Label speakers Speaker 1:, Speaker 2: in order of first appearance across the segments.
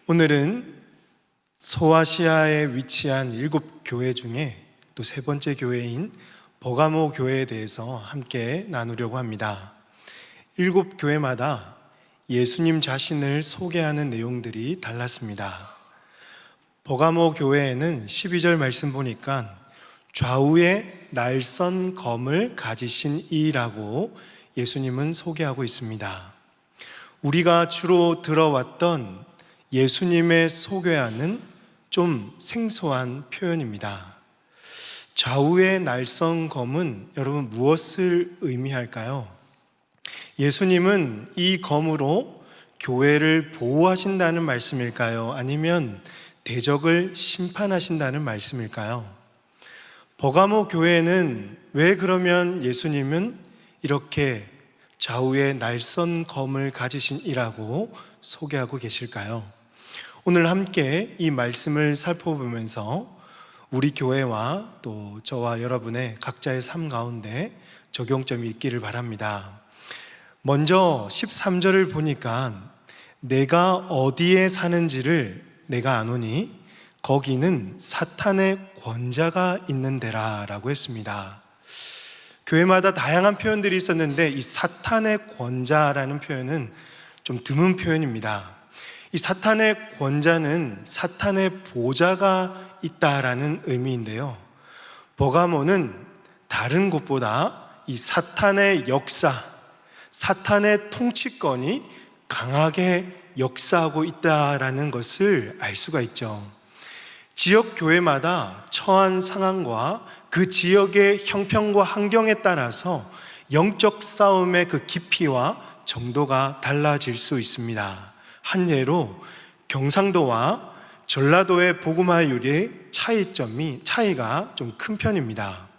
Speaker 1: 오늘은 소아시아에 위치한 7교회 중에 또 세 번째 교회인 버가모 교회에 대해서 함께 나누려고 합니다. 7교회마다 예수님 자신을 소개하는 내용들이 달랐습니다. 버가모 교회에는 12절 말씀 보니까 좌우에 날선 검을 가지신 이라고 예수님은 소개하고 있습니다. 우리가 주로 들어왔던 예수님의 소개하는 좀 생소한 표현입니다. 좌우의 날선 검은 여러분 무엇을 의미할까요? 예수님은 이 검으로 교회를 보호하신다는 말씀일까요? 아니면 대적을 심판하신다는 말씀일까요? 버가모 교회는 왜 그러면 예수님은 이렇게 좌우에 날선 검을 가지신 이라고 소개하고 계실까요? 오늘 함께 이 말씀을 살펴보면서 우리 교회와 또 저와 여러분의 각자의 삶 가운데 적용점이 있기를 바랍니다. 먼저 13절을 보니까 내가 어디에 사는지를 내가 아노니 거기는 사탄의 권자가 있는 데라 라고 했습니다. 교회마다 다양한 표현들이 있었는데 이 사탄의 권자라는 표현은 좀 드문 표현입니다. 이 사탄의 권자는 사탄의 보좌가 있다라는 의미인데요, 버가모는 다른 곳보다 이 사탄의 역사, 사탄의 통치권이 강하게 역사하고 있다라는 것을 알 수가 있죠. 지역 교회마다 처한 상황과 그 지역의 형편과 환경에 따라서 영적 싸움의 그 깊이와 정도가 달라질 수 있습니다. 한 예로 경상도와 전라도의 복음화율의 차이가 좀 큰 편입니다.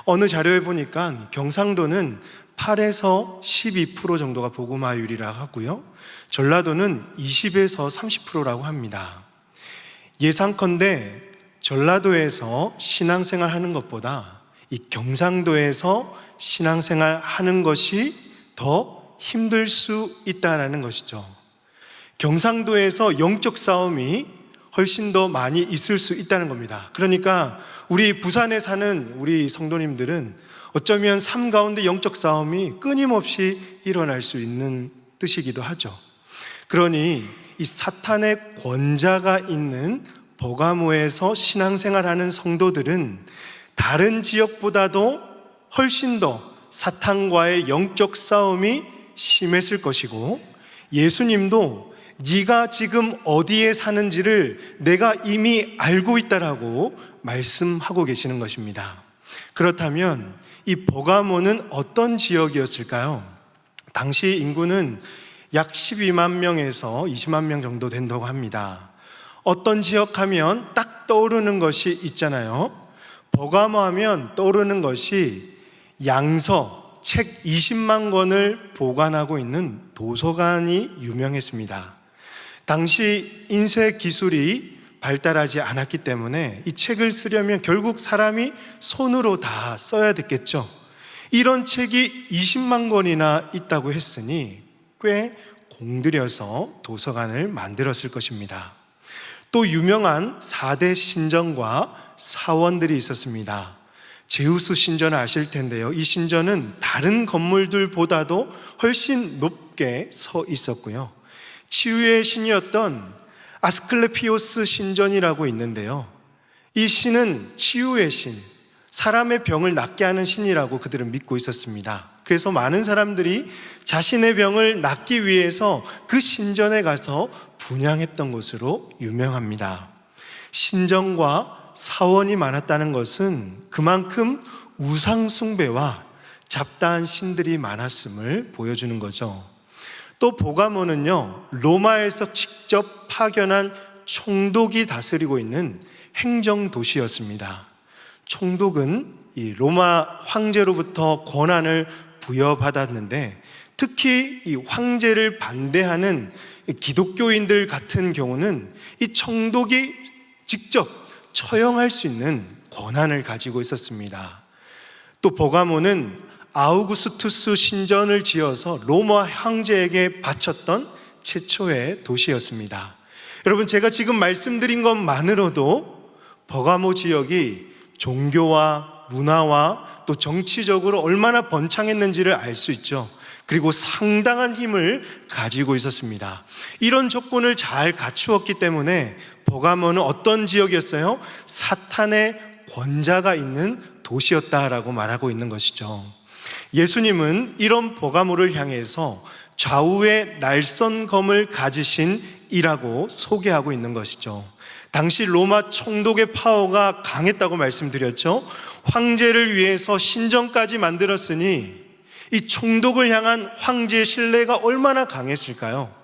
Speaker 1: 어느 자료에 보니까 경상도는 8에서 12% 정도가 복음화율이라고 하고요, 전라도는 20에서 30%라고 합니다. 예상컨대 전라도에서 신앙생활 하는 것보다 이 경상도에서 신앙생활 하는 것이 더 힘들 수 있다는 것이죠. 경상도에서 영적 싸움이 훨씬 더 많이 있을 수 있다는 겁니다. 그러니까 우리 부산에 사는 우리 성도님들은 어쩌면 삶 가운데 영적 싸움이 끊임없이 일어날 수 있는 뜻이기도 하죠. 그러니 이 사탄의 권자가 있는 버가모에서 신앙생활하는 성도들은 다른 지역보다도 훨씬 더 사탄과의 영적 싸움이 심했을 것이고, 예수님도 네가 지금 어디에 사는지를 내가 이미 알고 있다라고 말씀하고 계시는 것입니다. 그렇다면 이 버가모는 어떤 지역이었을까요? 당시 인구는 약 12만 명에서 20만 명 정도 된다고 합니다. 어떤 지역 하면 딱 떠오르는 것이 있잖아요. 버가모 하면 떠오르는 것이 양서, 책 20만 권을 보관하고 있는 도서관이 유명했습니다. 당시 인쇄 기술이 발달하지 않았기 때문에 이 책을 쓰려면 결국 사람이 손으로 다 써야 됐겠죠. 이런 책이 20만 권이나 있다고 했으니 꽤 공들여서 도서관을 만들었을 것입니다. 또 유명한 4대 신전과 사원들이 있었습니다. 제우스 신전을 아실 텐데요, 이 신전은 다른 건물들보다도 훨씬 높게 서 있었고요, 치유의 신이었던 아스클레피오스 신전이라고 있는데요, 이 신은 치유의 신, 사람의 병을 낫게 하는 신이라고 그들은 믿고 있었습니다. 그래서 많은 사람들이 자신의 병을 낫기 위해서 그 신전에 가서 분향했던 것으로 유명합니다. 신전과 사원이 많았다는 것은 그만큼 우상 숭배와 잡다한 신들이 많았음을 보여주는 거죠. 또 버가모는요, 로마에서 직접 파견한 총독이 다스리고 있는 행정도시였습니다. 총독은 이 로마 황제로부터 권한을 부여받았는데, 특히 이 황제를 반대하는 기독교인들 같은 경우는 이 총독이 직접 처형할 수 있는 권한을 가지고 있었습니다. 또 버가모는 아우구스투스 신전을 지어서 로마 황제에게 바쳤던 최초의 도시였습니다. 여러분, 제가 지금 말씀드린 것만으로도 버가모 지역이 종교와 문화와 또 정치적으로 얼마나 번창했는지를 알 수 있죠. 그리고 상당한 힘을 가지고 있었습니다. 이런 조건을 잘 갖추었기 때문에 버가모는 어떤 지역이었어요? 사탄의 권자가 있는 도시였다라고 말하고 있는 것이죠. 예수님은 이런 버가모를 향해서 좌우에 날선 검을 가지신 이라고 소개하고 있는 것이죠. 당시 로마 총독의 파워가 강했다고 말씀드렸죠. 황제를 위해서 신정까지 만들었으니 이 총독을 향한 황제의 신뢰가 얼마나 강했을까요?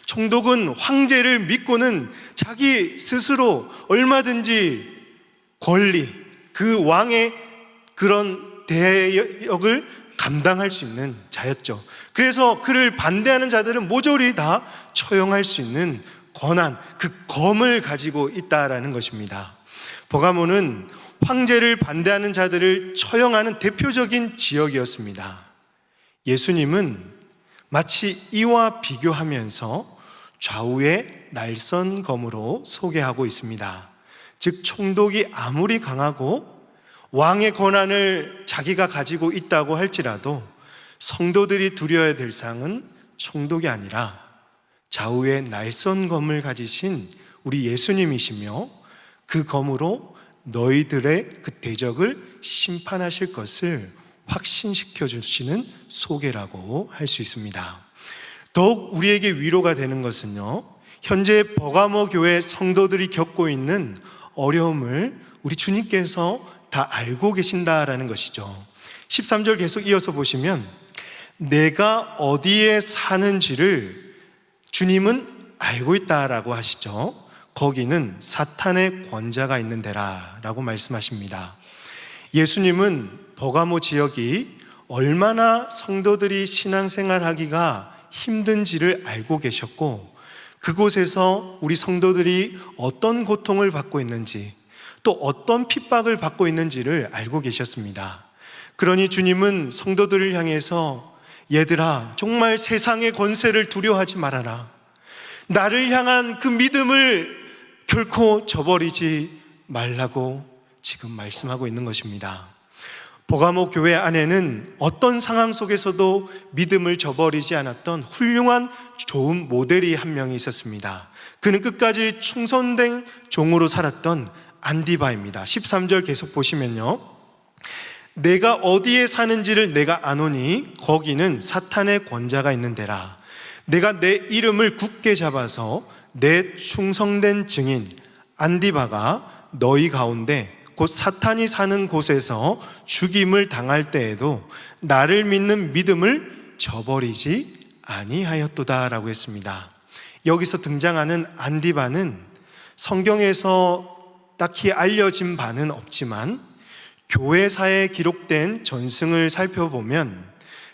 Speaker 1: 총독은 황제를 믿고는 자기 스스로 얼마든지 권리, 그 왕의 그런 대역을 감당할 수 있는 자였죠. 그래서 그를 반대하는 자들은 모조리 다 처형할 수 있는 권한, 그 검을 가지고 있다라는 것입니다. 버가모는 황제를 반대하는 자들을 처형하는 대표적인 지역이었습니다. 예수님은 마치 이와 비교하면서 좌우의 날선 검으로 소개하고 있습니다. 즉, 총독이 아무리 강하고 왕의 권한을 자기가 가지고 있다고 할지라도 성도들이 두려워야 될 상은 총독이 아니라 좌우에 날선 검을 가지신 우리 예수님이시며 그 검으로 너희들의 그 대적을 심판하실 것을 확신시켜 주시는 소개라고 할 수 있습니다. 더욱 우리에게 위로가 되는 것은요, 현재 버가모 교회 성도들이 겪고 있는 어려움을 우리 주님께서 다 알고 계신다라는 것이죠. 13절 계속 이어서 보시면 내가 어디에 사는지를 주님은 알고 있다라고 하시죠. 거기는 사탄의 권자가 있는 데라라고 말씀하십니다. 예수님은 버가모 지역이 얼마나 성도들이 신앙생활하기가 힘든지를 알고 계셨고, 그곳에서 우리 성도들이 어떤 고통을 받고 있는지, 또 어떤 핍박을 받고 있는지를 알고 계셨습니다. 그러니 주님은 성도들을 향해서 얘들아, 정말 세상의 권세를 두려워하지 말아라. 나를 향한 그 믿음을 결코 저버리지 말라고 지금 말씀하고 있는 것입니다. 버가모 교회 안에는 어떤 상황 속에서도 믿음을 저버리지 않았던 훌륭한 좋은 모델이 한 명이 있었습니다. 그는 끝까지 충성된 종으로 살았던 안디바입니다. 13절 계속 보시면요, 내가 어디에 사는지를 내가 아노니 거기는 사탄의 권자가 있는 데라. 내가 내 이름을 굳게 잡아서 내 충성된 증인 안디바가 너희 가운데 곧 사탄이 사는 곳에서 죽임을 당할 때에도 나를 믿는 믿음을 저버리지 아니하였도다라고 했습니다. 여기서 등장하는 안디바는 성경에서 딱히 알려진 바는 없지만 교회사에 기록된 전승을 살펴보면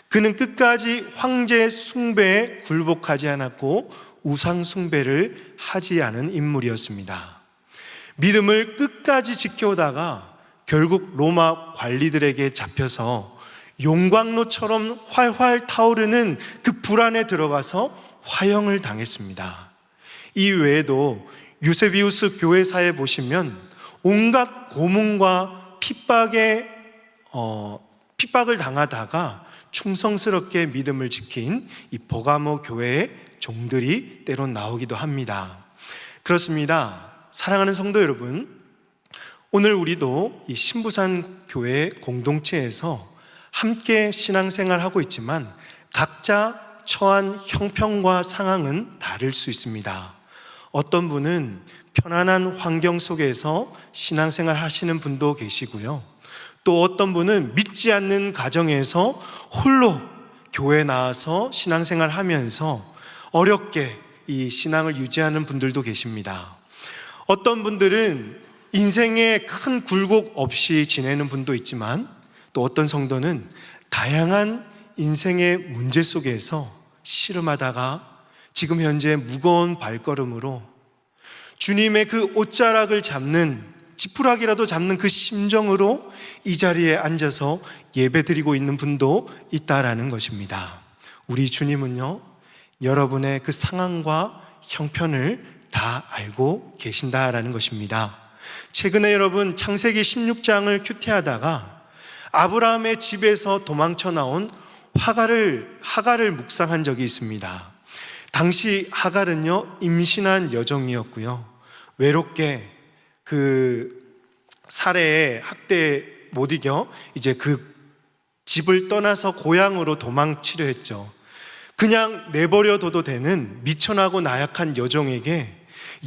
Speaker 1: 그는 끝까지 황제 숭배에 굴복하지 않았고 우상 숭배를 하지 않은 인물이었습니다. 믿음을 끝까지 지켜오다가 결국 로마 관리들에게 잡혀서 용광로처럼 활활 타오르는 그 불 안에 들어가서 화형을 당했습니다. 이 외에도 유세비우스 교회사에 보시면 온갖 고문과 핍박을 당하다가 충성스럽게 믿음을 지킨 이 버가모 교회의 종들이 때론 나오기도 합니다. 그렇습니다. 사랑하는 성도 여러분, 오늘 우리도 이 신부산 교회 공동체에서 함께 신앙생활하고 있지만 각자 처한 형편과 상황은 다를 수 있습니다. 어떤 분은 편안한 환경 속에서 신앙생활 하시는 분도 계시고요, 또 어떤 분은 믿지 않는 가정에서 홀로 교회 나와서 신앙생활 하면서 어렵게 이 신앙을 유지하는 분들도 계십니다. 어떤 분들은 인생에 큰 굴곡 없이 지내는 분도 있지만, 또 어떤 성도는 다양한 인생의 문제 속에서 씨름하다가 지금 현재 무거운 발걸음으로 주님의 그 옷자락을 잡는, 지푸라기라도 잡는 그 심정으로 이 자리에 앉아서 예배드리고 있는 분도 있다라는 것입니다. 우리 주님은요, 여러분의 그 상황과 형편을 다 알고 계신다라는 것입니다. 최근에 여러분 창세기 16장을 큐티하다가 아브라함의 집에서 도망쳐 나온 하갈을 묵상한 적이 있습니다. 당시 하갈은요 임신한 여종이었고요, 외롭게 그 살해에 학대에 못 이겨 이제 그 집을 떠나서 고향으로 도망치려 했죠. 그냥 내버려둬도 되는 미천하고 나약한 여종에게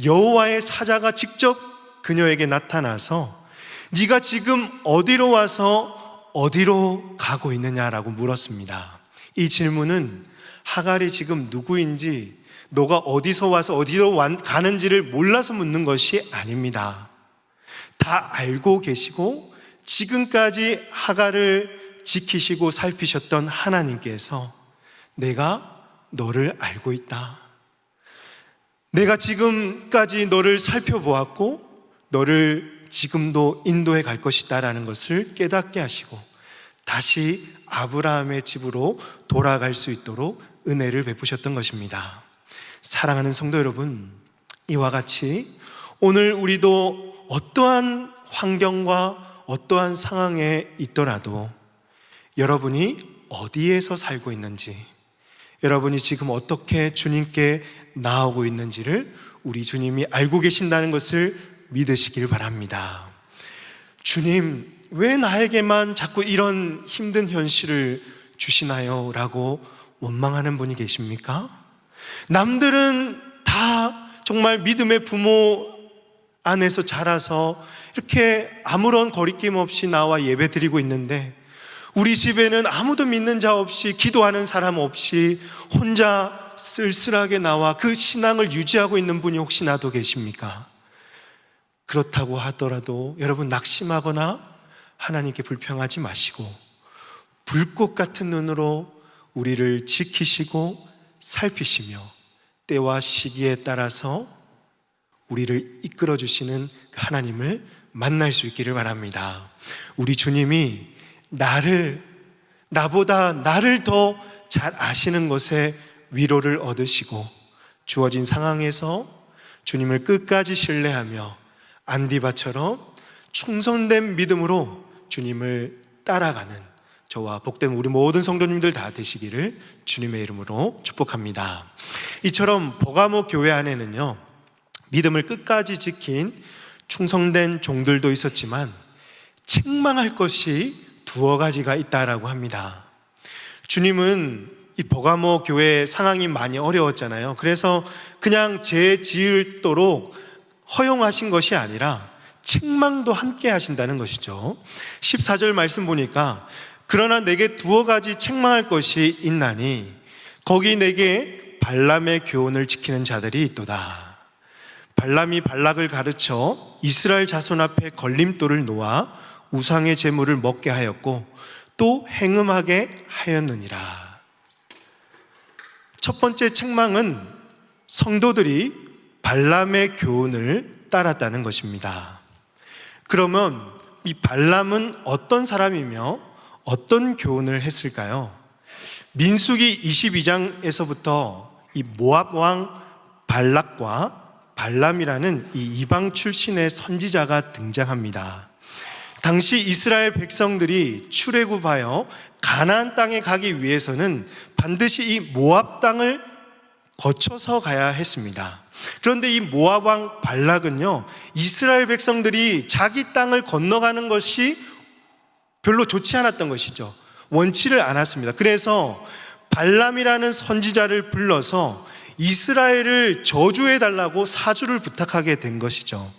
Speaker 1: 여호와의 사자가 직접 그녀에게 나타나서 네가 지금 어디로 와서 어디로 가고 있느냐라고 물었습니다. 이 질문은 하갈이 지금 누구인지, 너가 어디서 와서 어디로 가는지를 몰라서 묻는 것이 아닙니다. 다 알고 계시고 지금까지 하갈을 지키시고 살피셨던 하나님께서 내가 너를 알고 있다, 내가 지금까지 너를 살펴보았고 너를 지금도 인도해 갈 것이다 라는 것을 깨닫게 하시고 다시 아브라함의 집으로 돌아갈 수 있도록 은혜를 베푸셨던 것입니다. 사랑하는 성도 여러분, 이와 같이 오늘 우리도 어떠한 환경과 어떠한 상황에 있더라도 여러분이 어디에서 살고 있는지, 여러분이 지금 어떻게 주님께 나아오고 있는지를 우리 주님이 알고 계신다는 것을 믿으시길 바랍니다. 주님, 왜 나에게만 자꾸 이런 힘든 현실을 주시나요? 라고 원망하는 분이 계십니까? 남들은 다 정말 믿음의 부모 안에서 자라서 이렇게 아무런 거리낌 없이 나와 예배 드리고 있는데 우리 집에는 아무도 믿는 자 없이, 기도하는 사람 없이 혼자 쓸쓸하게 나와 그 신앙을 유지하고 있는 분이 혹시나도 계십니까? 그렇다고 하더라도 여러분 낙심하거나 하나님께 불평하지 마시고 불꽃 같은 눈으로 우리를 지키시고 살피시며 때와 시기에 따라서 우리를 이끌어 주시는 그 하나님을 만날 수 있기를 바랍니다. 우리 주님이 나보다 나를 더 잘 아시는 것에 위로를 얻으시고 주어진 상황에서 주님을 끝까지 신뢰하며 안디바처럼 충성된 믿음으로 주님을 따라가는 저와 복된 우리 모든 성도님들 다 되시기를 주님의 이름으로 축복합니다. 이처럼 버가모 교회 안에는요 믿음을 끝까지 지킨 충성된 종들도 있었지만 책망할 것이 두어 가지가 있다라고 합니다. 주님은 이 버가모 교회의 상황이 많이 어려웠잖아요. 그래서 그냥 죄 지을도록 허용하신 것이 아니라 책망도 함께 하신다는 것이죠. 14절 말씀 보니까 그러나 내게 두어 가지 책망할 것이 있나니 거기 내게 발람의 교훈을 지키는 자들이 있도다. 발람이 발락을 가르쳐 이스라엘 자손 앞에 걸림돌을 놓아 우상의 제물을 먹게 하였고 또 행음하게 하였느니라. 첫 번째 책망은 성도들이 발람의 교훈을 따랐다는 것입니다. 그러면 이 발람은 어떤 사람이며 어떤 교훈을 했을까요? 민수기 22장에서부터 이 모압 왕 발락과 발람이라는 이 이방 출신의 선지자가 등장합니다. 당시 이스라엘 백성들이 출애굽하여 가나안 땅에 가기 위해서는 반드시 이 모압 땅을 거쳐서 가야 했습니다. 그런데 이 모압 왕 발락은요 이스라엘 백성들이 자기 땅을 건너가는 것이 별로 좋지 않았던 것이죠. 원치를 않았습니다. 그래서 발람이라는 선지자를 불러서 이스라엘을 저주해달라고 사주를 부탁하게 된 것이죠.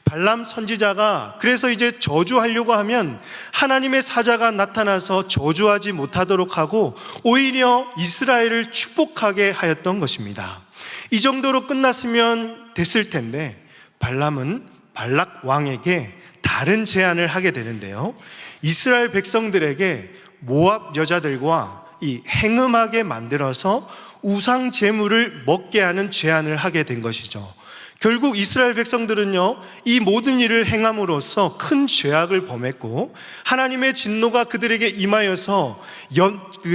Speaker 1: 발람 선지자가 그래서 이제 저주하려고 하면 하나님의 사자가 나타나서 저주하지 못하도록 하고 오히려 이스라엘을 축복하게 하였던 것입니다. 이 정도로 끝났으면 됐을 텐데 발람은 발락 왕에게 다른 제안을 하게 되는데요, 이스라엘 백성들에게 모압 여자들과 이 행음하게 만들어서 우상 제물을 먹게 하는 제안을 하게 된 것이죠. 결국 이스라엘 백성들은요 이 모든 일을 행함으로써 큰 죄악을 범했고 하나님의 진노가 그들에게 임하여서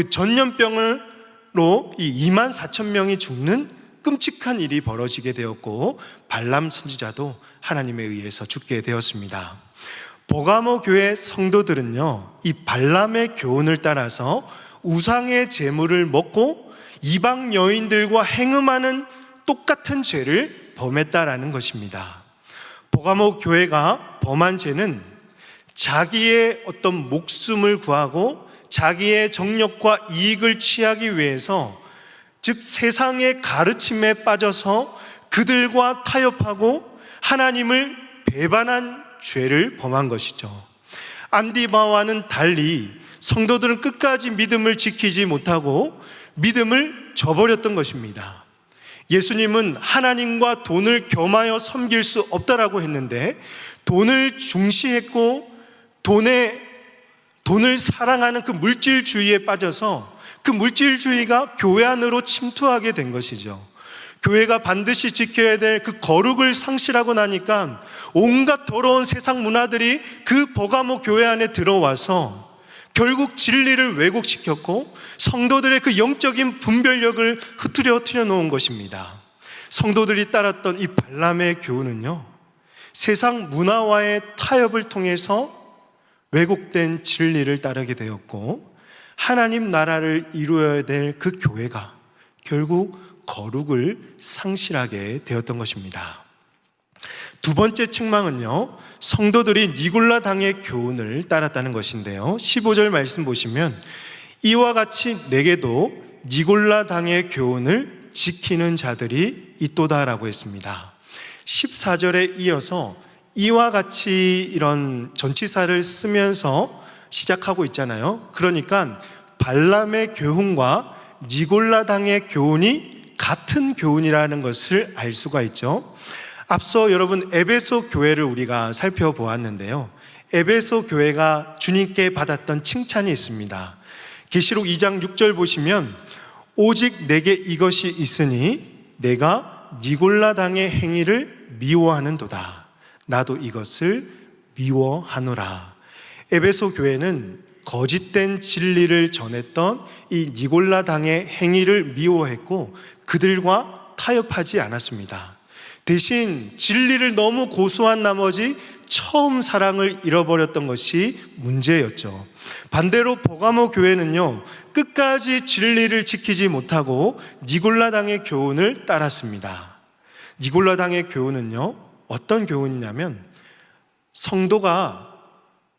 Speaker 1: 전염병으로 이 24,000명이 죽는 끔찍한 일이 벌어지게 되었고 발람 선지자도 하나님에 의해서 죽게 되었습니다. 버가모 교회 성도들은요, 이 발람의 교훈을 따라서 우상의 제물을 먹고 이방 여인들과 행음하는 똑같은 죄를 범했다라는 것입니다. 버가모 교회가 범한 죄는 자기의 어떤 목숨을 구하고 자기의 정력과 이익을 취하기 위해서, 즉 세상의 가르침에 빠져서 그들과 타협하고 하나님을 배반한 죄를 범한 것이죠. 안디바와는 달리 성도들은 끝까지 믿음을 지키지 못하고 믿음을 저버렸던 것입니다. 예수님은 하나님과 돈을 겸하여 섬길 수 없다라고 했는데 돈을 중시했고 돈을 사랑하는 그 물질주의에 빠져서 그 물질주의가 교회 안으로 침투하게 된 것이죠. 교회가 반드시 지켜야 될 그 거룩을 상실하고 나니까 온갖 더러운 세상 문화들이 그 버가모 교회 안에 들어와서 결국 진리를 왜곡시켰고 성도들의 그 영적인 분별력을 흐트려 놓은 것입니다. 성도들이 따랐던 이 발람의 교훈은요, 세상 문화와의 타협을 통해서 왜곡된 진리를 따르게 되었고 하나님 나라를 이루어야 될 그 교회가 결국 거룩을 상실하게 되었던 것입니다. 두 번째 책망은요, 성도들이 니골라 당의 교훈을 따랐다는 것인데요, 15절 말씀 보시면 이와 같이 내게도 니골라 당의 교훈을 지키는 자들이 있도다라고 했습니다. 14절에 이어서 이와 같이 이런 전치사를 쓰면서 시작하고 있잖아요. 그러니까 발람의 교훈과 니골라 당의 교훈이 같은 교훈이라는 것을 알 수가 있죠. 앞서 여러분 에베소 교회를 우리가 살펴보았는데요, 에베소 교회가 주님께 받았던 칭찬이 있습니다. 계시록 2장 6절 보시면 오직 내게 이것이 있으니 내가 니골라 당의 행위를 미워하는도다. 나도 이것을 미워하노라. 에베소 교회는 거짓된 진리를 전했던 이 니골라 당의 행위를 미워했고 그들과 타협하지 않았습니다. 대신 진리를 너무 고수한 나머지 처음 사랑을 잃어버렸던 것이 문제였죠. 반대로 버가모 교회는요, 끝까지 진리를 지키지 못하고 니골라 당의 교훈을 따랐습니다. 니골라 당의 교훈은요, 어떤 교훈이냐면 성도가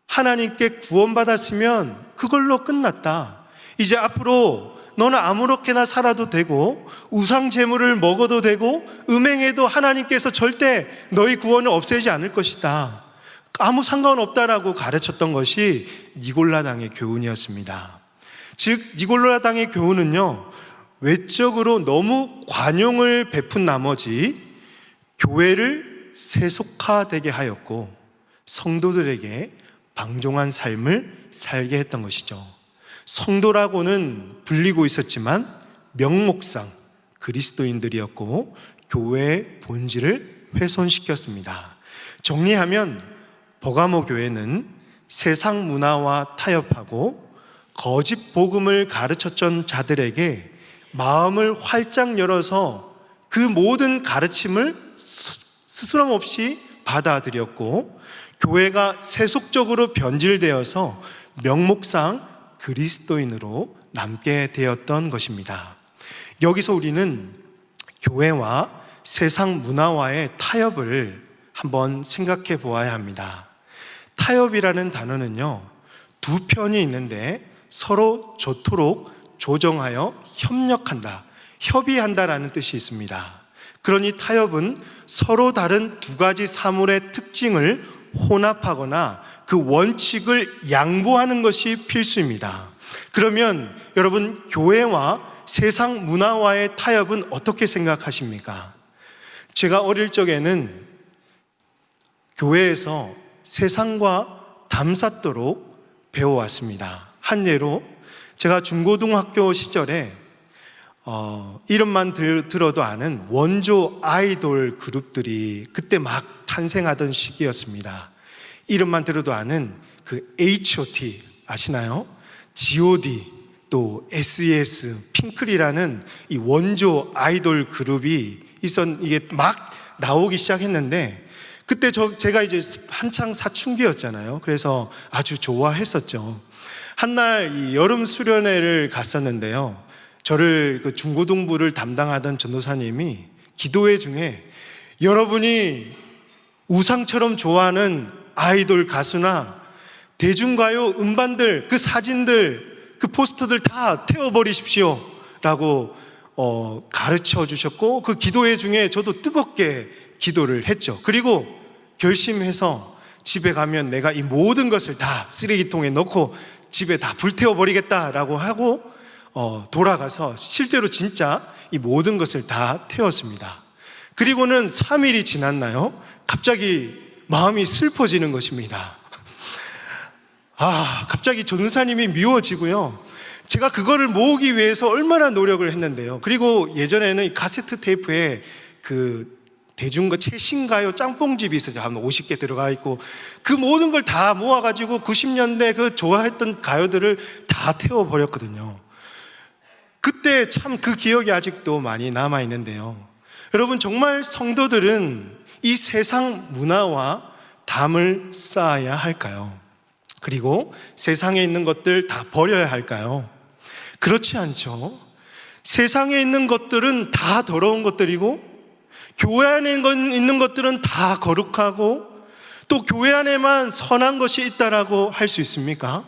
Speaker 1: 하나님께 구원받았으면 그걸로 끝났다. 이제 앞으로 너는 아무렇게나 살아도 되고 우상 제물을 먹어도 되고 음행해도 하나님께서 절대 너희 구원을 없애지 않을 것이다. 아무 상관없다라고 가르쳤던 것이 니골라 당의 교훈이었습니다. 즉 니골라 당의 교훈은요, 외적으로 너무 관용을 베푼 나머지 교회를 세속화되게 하였고 성도들에게 방종한 삶을 살게 했던 것이죠. 성도라고는 불리고 있었지만 명목상 그리스도인들이었고 교회의 본질을 훼손시켰습니다. 정리하면 버가모 교회는 세상 문화와 타협하고 거짓 복음을 가르쳤던 자들에게 마음을 활짝 열어서 그 모든 가르침을 스스럼 없이 받아들였고 교회가 세속적으로 변질되어서 명목상 그리스도인으로 남게 되었던 것입니다. 여기서 우리는 교회와 세상 문화와의 타협을 한번 생각해 보아야 합니다. 타협이라는 단어는요, 두 편이 있는데 서로 좋도록 조정하여 협력한다, 협의한다라는 뜻이 있습니다. 그러니 타협은 서로 다른 두 가지 사물의 특징을 혼합하거나 그 원칙을 양보하는 것이 필수입니다. 그러면 여러분, 교회와 세상 문화와의 타협은 어떻게 생각하십니까? 제가 어릴 적에는 교회에서 세상과 담쌓도록 배워왔습니다. 한 예로 제가 중고등학교 시절에 이름만 들어도 아는 원조 아이돌 그룹들이 그때 막 탄생하던 시기였습니다. 이름만 들어도 아는 그 H.O.T 아시나요? G.O.D, 또 SES, 핑클이라는 이 원조 아이돌 그룹이 이게 막 나오기 시작했는데, 그때 제가 이제 한창 사춘기였잖아요. 그래서 아주 좋아했었죠. 한날 이 여름 수련회를 갔었는데요, 저를 그 중고등부를 담당하던 전도사님이 기도회 중에 여러분이 우상처럼 좋아하는 아이돌 가수나 대중가요 음반들, 그 사진들, 그 포스터들 다 태워버리십시오 라고 가르쳐 주셨고, 그 기도회 중에 저도 뜨겁게 기도를 했죠. 그리고 결심해서 집에 가면 내가 이 모든 것을 다 쓰레기통에 넣고 집에 다 불태워버리겠다라고 하고 돌아가서 실제로 진짜 이 모든 것을 다 태웠습니다. 그리고는 3일이 지났나요? 갑자기 마음이 슬퍼지는 것입니다. 갑자기 전도사님이 미워지고요, 제가 그거를 모으기 위해서 얼마나 노력을 했는데요. 그리고 예전에는 이 카세트 테이프에 그 대중가 최신가요 짬뽕집이 있어요. 한 50개 들어가 있고, 그 모든 걸 다 모아가지고 90년대 그 좋아했던 가요들을 다 태워버렸거든요. 그때 참 그 기억이 아직도 많이 남아있는데요. 여러분, 정말 성도들은 이 세상 문화와 담을 쌓아야 할까요? 그리고 세상에 있는 것들 다 버려야 할까요? 그렇지 않죠. 세상에 있는 것들은 다 더러운 것들이고, 교회 안에 있는 것들은 다 거룩하고, 또 교회 안에만 선한 것이 있다라고 할 수 있습니까?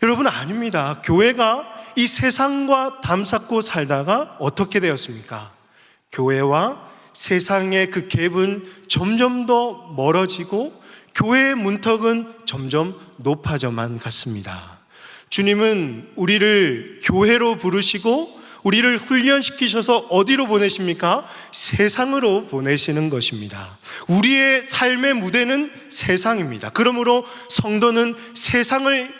Speaker 1: 여러분, 아닙니다. 교회가 이 세상과 담쌓고 살다가 어떻게 되었습니까? 교회와 세상의 그 갭은 점점 더 멀어지고 교회의 문턱은 점점 높아져만 갔습니다. 주님은 우리를 교회로 부르시고 우리를 훈련시키셔서 어디로 보내십니까? 세상으로 보내시는 것입니다. 우리의 삶의 무대는 세상입니다. 그러므로 성도는 세상을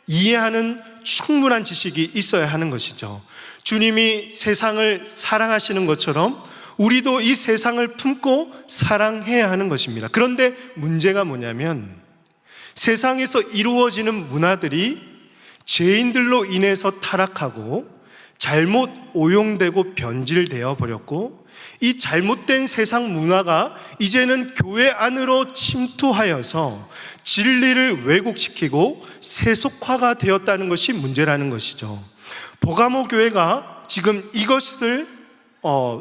Speaker 1: 이해하는 충분한 지식이 있어야 하는 것이죠. 주님이 세상을 사랑하시는 것처럼 우리도 이 세상을 품고 사랑해야 하는 것입니다. 그런데 문제가 뭐냐면, 세상에서 이루어지는 문화들이 죄인들로 인해서 타락하고 잘못 오용되고 변질되어 버렸고, 이 잘못된 세상 문화가 이제는 교회 안으로 침투하여서 진리를 왜곡시키고 세속화가 되었다는 것이 문제라는 것이죠. 버가모 교회가 지금 이것을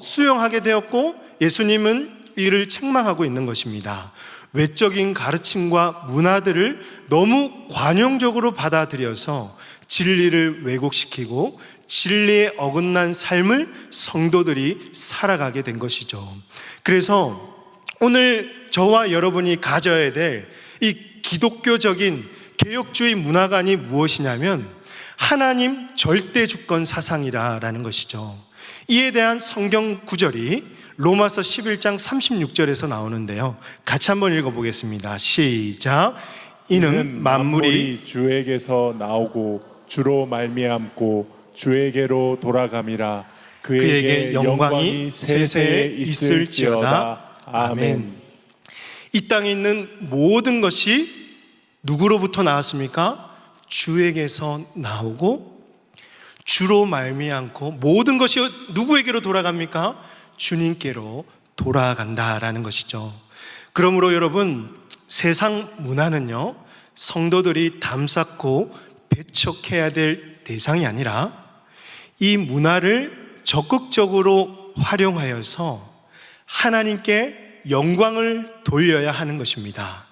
Speaker 1: 수용하게 되었고, 예수님은 이를 책망하고 있는 것입니다. 외적인 가르침과 문화들을 너무 관용적으로 받아들여서 진리를 왜곡시키고 진리에 어긋난 삶을 성도들이 살아가게 된 것이죠. 그래서 오늘 저와 여러분이 가져야 될 이 기독교적인 개혁주의 문화관이 무엇이냐면, 하나님 절대 주권 사상이라는 것이죠. 이에 대한 성경 구절이 로마서 11장 36절에서 나오는데요, 같이 한번 읽어보겠습니다. 시작. 이는 만물이
Speaker 2: 주에게서 나오고 주로 말미암고 주에게로 돌아감이라.
Speaker 1: 그에게 영광이 세세에 있을지어다. 아멘. 이 땅에 있는 모든 것이 누구로부터 나왔습니까? 주에게서 나오고 주로 말미암고, 모든 것이 누구에게로 돌아갑니까? 주님께로 돌아간다라는 것이죠. 그러므로 여러분, 세상 문화는요, 성도들이 담쌓고 배척해야 될 대상이 아니라 이 문화를 적극적으로 활용하여서 하나님께 영광을 돌려야 하는 것입니다.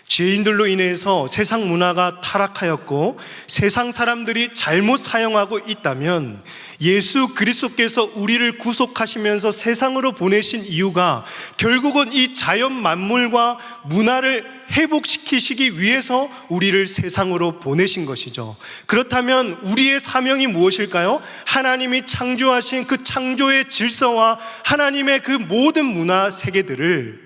Speaker 1: 죄인들로 인해서 세상 문화가 타락하였고 세상 사람들이 잘못 사용하고 있다면, 예수 그리스도께서 우리를 구속하시면서 세상으로 보내신 이유가 결국은 이 자연 만물과 문화를 회복시키시기 위해서 우리를 세상으로 보내신 것이죠. 그렇다면 우리의 사명이 무엇일까요? 하나님이 창조하신 그 창조의 질서와 하나님의 그 모든 문화 세계들을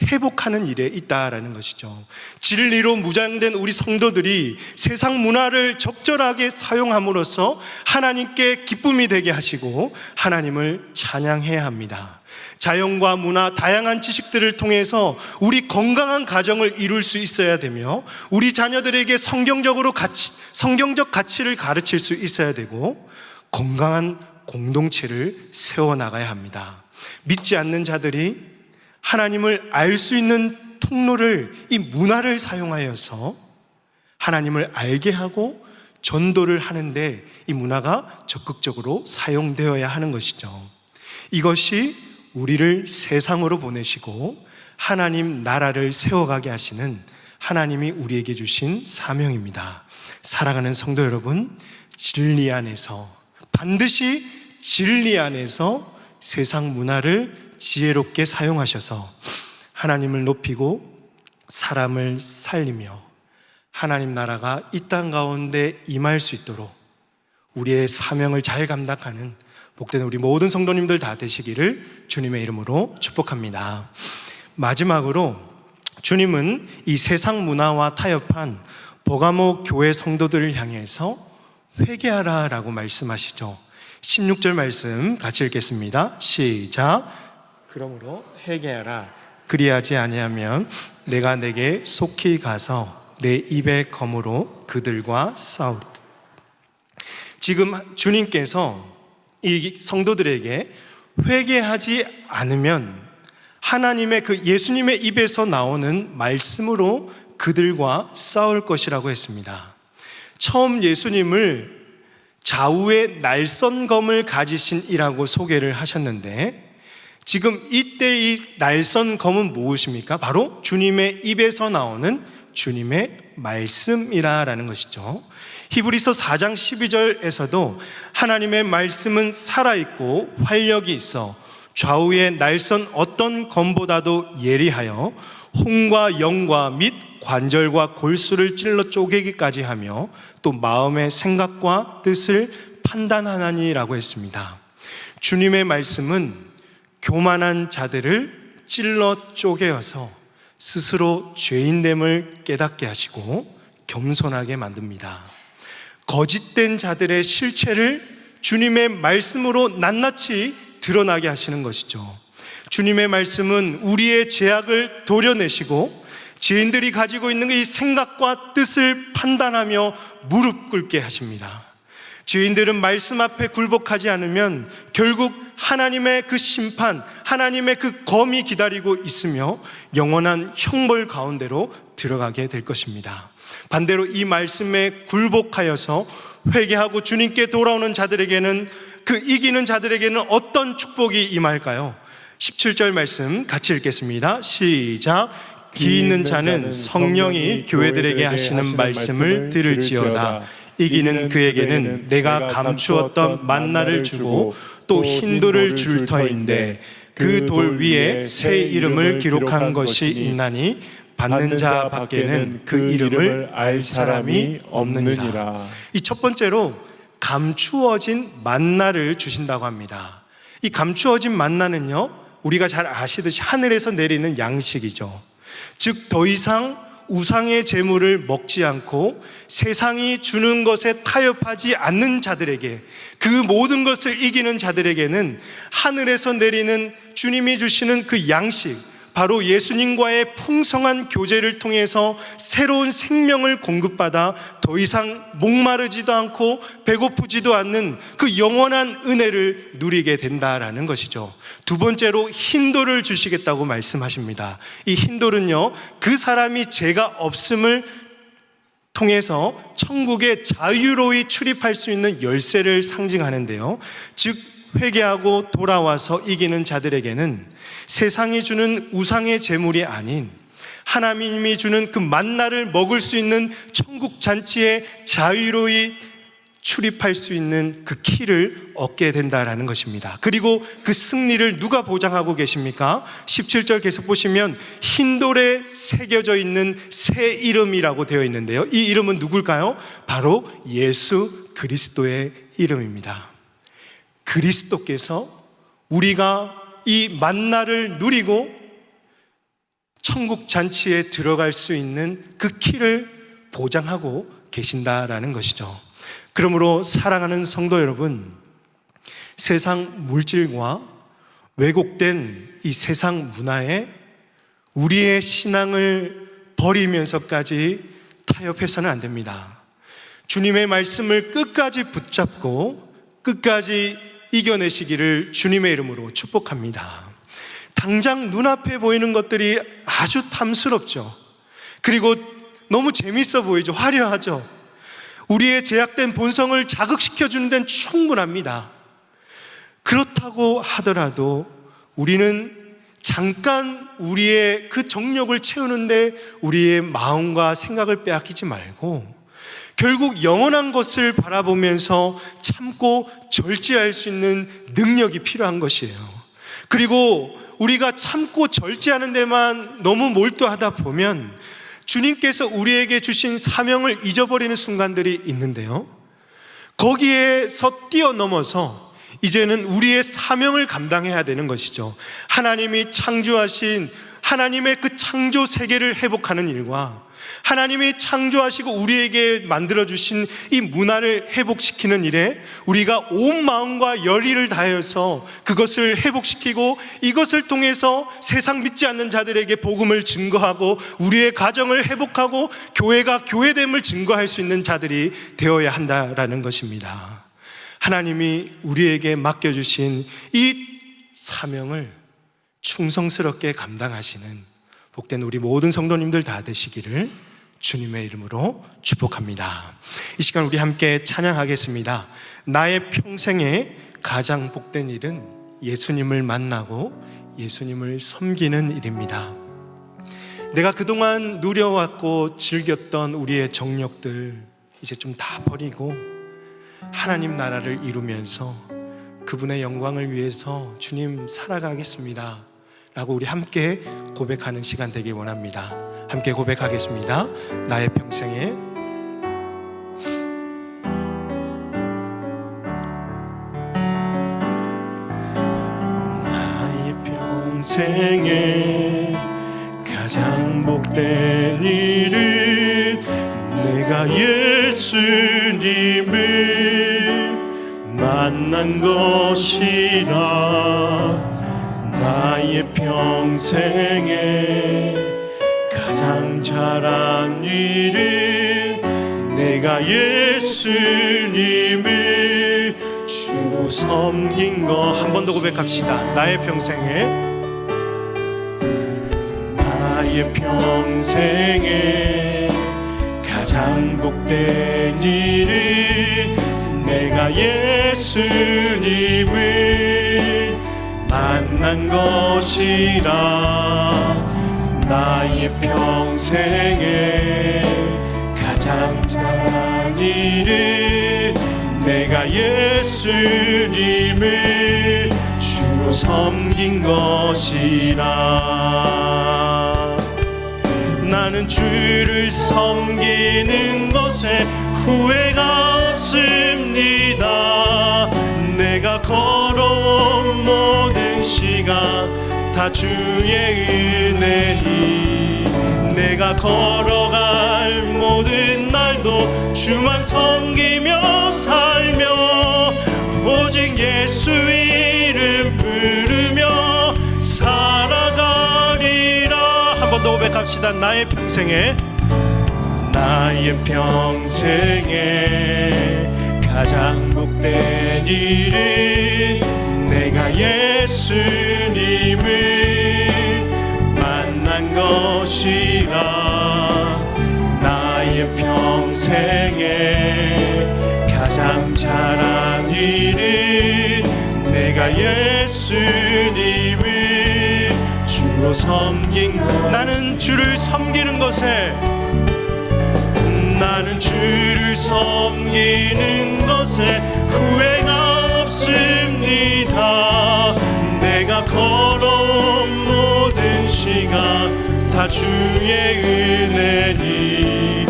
Speaker 1: 회복하는 일에 있다라는 것이죠. 진리로 무장된 우리 성도들이 세상 문화를 적절하게 사용함으로써 하나님께 기쁨이 되게 하시고 하나님을 찬양해야 합니다. 자연과 문화, 다양한 지식들을 통해서 우리 건강한 가정을 이룰 수 있어야 되며, 우리 자녀들에게 성경적 가치를 가르칠 수 있어야 되고, 건강한 공동체를 세워나가야 합니다. 믿지 않는 자들이 하나님을 알 수 있는 통로를, 이 문화를 사용하여서 하나님을 알게 하고 전도를 하는데 이 문화가 적극적으로 사용되어야 하는 것이죠. 이것이 우리를 세상으로 보내시고 하나님 나라를 세워가게 하시는 하나님이 우리에게 주신 사명입니다. 사랑하는 성도 여러분, 진리 안에서, 반드시 진리 안에서 세상 문화를 지혜롭게 사용하셔서 하나님을 높이고 사람을 살리며 하나님 나라가 이 땅 가운데 임할 수 있도록 우리의 사명을 잘 감당하는 복된 우리 모든 성도님들 다 되시기를 주님의 이름으로 축복합니다. 마지막으로 주님은 이 세상 문화와 타협한 버가모 교회 성도들을 향해서 회개하라 라고 말씀하시죠. 16절 말씀 같이 읽겠습니다. 시작. 그러므로 회개하라. 그리하지 아니하면 내가 내게 속히 가서 내 입의 검으로 그들과 싸우리. 지금 주님께서 이 성도들에게 회개하지 않으면 하나님의 그 예수님의 입에서 나오는 말씀으로 그들과 싸울 것이라고 했습니다. 처음 예수님을 좌우의 날선검을 가지신 이라고 소개를 하셨는데, 지금 이때 이 날선검은 무엇입니까? 바로 주님의 입에서 나오는 주님의 말씀이라는 것이죠. 히브리서 4장 12절에서도 하나님의 말씀은 살아있고 활력이 있어 좌우의 날선 어떤 검보다도 예리하여 혼과 영과 및 관절과 골수를 찔러 쪼개기까지 하며 또 마음의 생각과 뜻을 판단하나니라고 했습니다. 주님의 말씀은 교만한 자들을 찔러 쪼개어서 스스로 죄인됨을 깨닫게 하시고 겸손하게 만듭니다. 거짓된 자들의 실체를 주님의 말씀으로 낱낱이 드러나게 하시는 것이죠. 주님의 말씀은 우리의 죄악을 도려내시고 죄인들이 가지고 있는 이 생각과 뜻을 판단하며 무릎 꿇게 하십니다. 죄인들은 말씀 앞에 굴복하지 않으면 결국 하나님의 그 심판, 하나님의 그 검이 기다리고 있으며 영원한 형벌 가운데로 들어가게 될 것입니다. 반대로 이 말씀에 굴복하여서 회개하고 주님께 돌아오는 자들에게는, 그 이기는 자들에게는 어떤 축복이 임할까요? 17절 말씀 같이 읽겠습니다. 시작. 기 있는 자는 성령이 교회들에게 하시는 말씀을 들을지어다. 이기는 그에게는 내가 감추었던 만나를 주고 또 흰 돌을 줄 터인데 그 돌 위에 새 이름을 기록한 것이 있나니 받는 자 밖에는 그 이름을 알 사람이 없느니라. 이 첫 번째로 감추어진 만나를 주신다고 합니다. 이 감추어진 만나는요, 우리가 잘 아시듯이 하늘에서 내리는 양식이죠. 즉 더 이상 우상의 재물을 먹지 않고 세상이 주는 것에 타협하지 않는 자들에게, 그 모든 것을 이기는 자들에게는 하늘에서 내리는 주님이 주시는 그 양식, 바로 예수님과의 풍성한 교제를 통해서 새로운 생명을 공급받아 더 이상 목마르지도 않고 배고프지도 않는 그 영원한 은혜를 누리게 된다라는 것이죠. 두 번째로 흰돌을 주시겠다고 말씀하십니다. 이 흰돌은요, 그 사람이 죄가 없음을 통해서 천국에 자유로이 출입할 수 있는 열쇠를 상징하는데요, 즉 회개하고 돌아와서 이기는 자들에게는 세상이 주는 우상의 재물이 아닌 하나님이 주는 그 만나를 먹을 수 있는 천국 잔치에 자유로이 출입할 수 있는 그 키를 얻게 된다라는 것입니다. 그리고 그 승리를 누가 보장하고 계십니까? 17절 계속 보시면 흰돌에 새겨져 있는 새 이름이라고 되어 있는데요, 이 이름은 누굴까요? 바로 예수 그리스도의 이름입니다. 그리스도께서 우리가 이 만나를 누리고 천국 잔치에 들어갈 수 있는 그 키를 보장하고 계신다라는 것이죠. 그러므로 사랑하는 성도 여러분, 세상 물질과 왜곡된 이 세상 문화에 우리의 신앙을 버리면서까지 타협해서는 안 됩니다. 주님의 말씀을 끝까지 붙잡고 끝까지 이겨내시기를 주님의 이름으로 축복합니다. 당장 눈앞에 보이는 것들이 아주 탐스럽죠. 그리고 너무 재밌어 보이죠. 화려하죠. 우리의 제약된 본성을 자극시켜주는 데는 충분합니다. 그렇다고 하더라도 우리는 잠깐 우리의 그 정욕을 채우는데 우리의 마음과 생각을 빼앗기지 말고 결국 영원한 것을 바라보면서 참고 절제할 수 있는 능력이 필요한 것이에요. 그리고 우리가 참고 절제하는 데만 너무 몰두하다 보면 주님께서 우리에게 주신 사명을 잊어버리는 순간들이 있는데요, 거기에서 뛰어넘어서 이제는 우리의 사명을 감당해야 되는 것이죠. 하나님이 창조하신 하나님의 그 창조 세계를 회복하는 일과 하나님이 창조하시고 우리에게 만들어주신 이 문화를 회복시키는 일에 우리가 온 마음과 열의를 다해서 그것을 회복시키고 이것을 통해서 세상 믿지 않는 자들에게 복음을 증거하고 우리의 가정을 회복하고 교회가 교회됨을 증거할 수 있는 자들이 되어야 한다라는 것입니다. 하나님이 우리에게 맡겨주신 이 사명을 충성스럽게 감당하시는 복된 우리 모든 성도님들 다 되시기를 주님의 이름으로 축복합니다. 이 시간 우리 함께 찬양하겠습니다. 나의 평생에 가장 복된 일은 예수님을 만나고 예수님을 섬기는 일입니다. 내가 그동안 누려왔고 즐겼던 우리의 정욕들 이제 좀 다 버리고 하나님 나라를 이루면서 그분의 영광을 위해서 주님 살아가겠습니다 라고 우리 함께 고백하는 시간 되길 원합니다. 함께 고백하겠습니다. 나의 평생에 나의 평생에 가장 복된 일은 내가 예수님을 만난 것이라. 나의 평생에 가장 잘한 일은 내가 예수님을 주로 섬긴 것. 한 번 더 고백합시다. 나의 평생에 가장 복된 일은 내가 예수님을 만난 것이라. 나의 평생에 가장 잘한 일은 내가 예수님을 주로 섬긴 것이라. 나는 주를 섬기는 것에 후회가 없습니다. 내가 걸어온 모든 시간 다 주의 은혜니 내가 걸어갈 모든 날도 주만 섬기며 살며 오직 예수 이름 부르며 살아가리라. 한 번 더 고백합시다. 나의 평생에 가장 복된 일은 내가 예수님을 만난 것이라. 나의 평생에 가장 잘한 일은 내가 예수님을 주로 섬긴 것. 나는 주를 섬기는 것에 후회가 없습니다. 내가 걸어온 모든 시간 다 주의 은혜니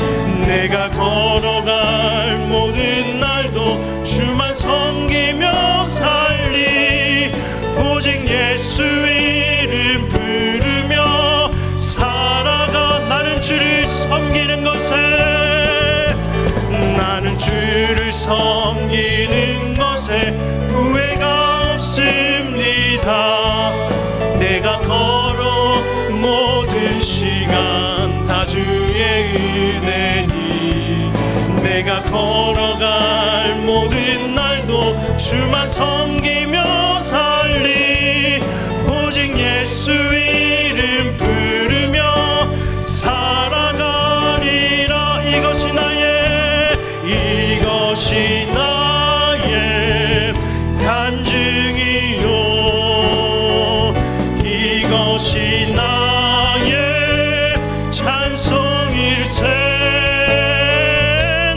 Speaker 1: 내가 걸어갈 모든 날도 주만 섬기며 살리 오직 예수 이름 부르며 살아가. 나는 주를 섬기는 섬기는 것에 후회가 없습니다. 내가 걸어 모든 시간 다 주의 은혜니 내가 걸어갈 모든 날도 주만 섬기며 살리 오직 예수 이름 부르며 살아가리라 이것이 나의 간증이요 이것이 나의 찬송일세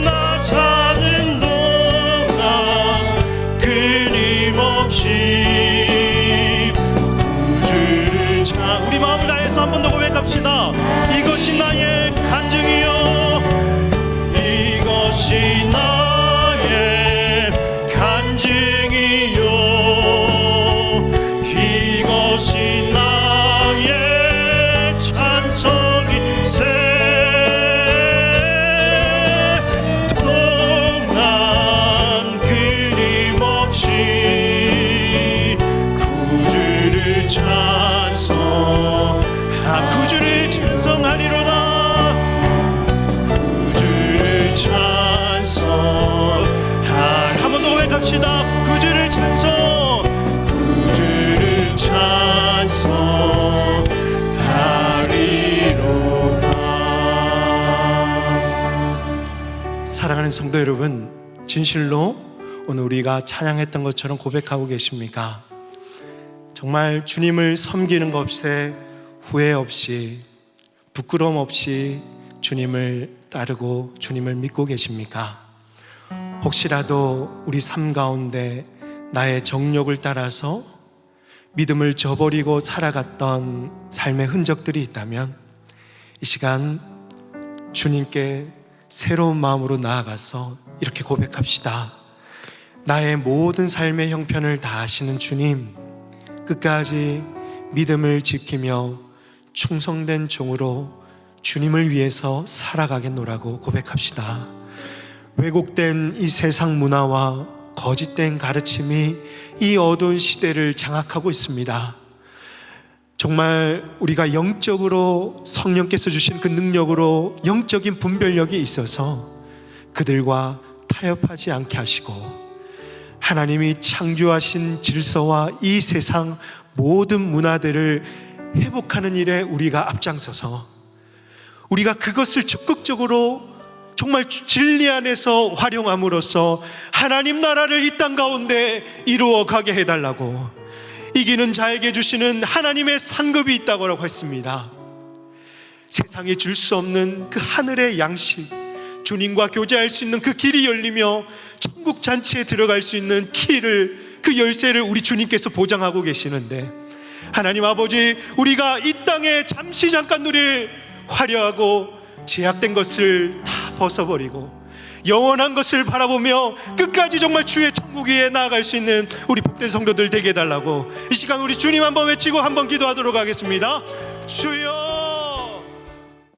Speaker 1: 나 사는 동안 끊임없이 구주를 우리 마음을 다해서 한 번 더 고백합시다. 이것이 나의 간증이요 이것이 나의 간증이요 이것이 나의 찬송이세 동안 끊임없이 구주를 구주를 찬송하리로다 구주를 찬송하리 한 번 더 고백합시다. 구주를 찬송하리로다. 사랑하는 성도 여러분, 진실로 오늘 우리가 찬양했던 것처럼 고백하고 계십니까? 정말 주님을 섬기는 것에 후회 없이 부끄러움 없이 주님을 따르고 주님을 믿고 계십니까? 혹시라도 우리 삶 가운데 나의 정욕을 따라서 믿음을 저버리고 살아갔던 삶의 흔적들이 있다면 이 시간 주님께 새로운 마음으로 나아가서 이렇게 고백합시다. 나의 모든 삶의 형편을 다 아시는 주님, 끝까지 믿음을 지키며 충성된 종으로 주님을 위해서 살아가겠노라고 고백합시다. 왜곡된 이 세상 문화와 거짓된 가르침이 이 어두운 시대를 장악하고 있습니다. 정말 우리가 영적으로 성령께서 주신 그 능력으로 영적인 분별력이 있어서 그들과 타협하지 않게 하시고 하나님이 창조하신 질서와 이 세상 모든 문화들을 회복하는 일에 우리가 앞장서서 우리가 그것을 적극적으로 정말 진리 안에서 활용함으로써 하나님 나라를 이 땅 가운데 이루어 가게 해달라고 이기는 자에게 주시는 하나님의 상급이 있다고 했습니다. 세상이 줄 수 없는 그 하늘의 양식, 주님과 교제할 수 있는 그 길이 열리며 천국 잔치에 들어갈 수 있는 키를, 그 열쇠를 우리 주님께서 보장하고 계시는데 하나님 아버지, 우리가 이 땅에 잠시 잠깐 누릴 화려하고 제약된 것을 다 벗어버리고 영원한 것을 바라보며 끝까지 정말 주의 천국 위에 나아갈 수 있는 우리 복된 성도들 되게 해달라고 이 시간 우리 주님 한번 외치고 한번 기도하도록 하겠습니다. 주여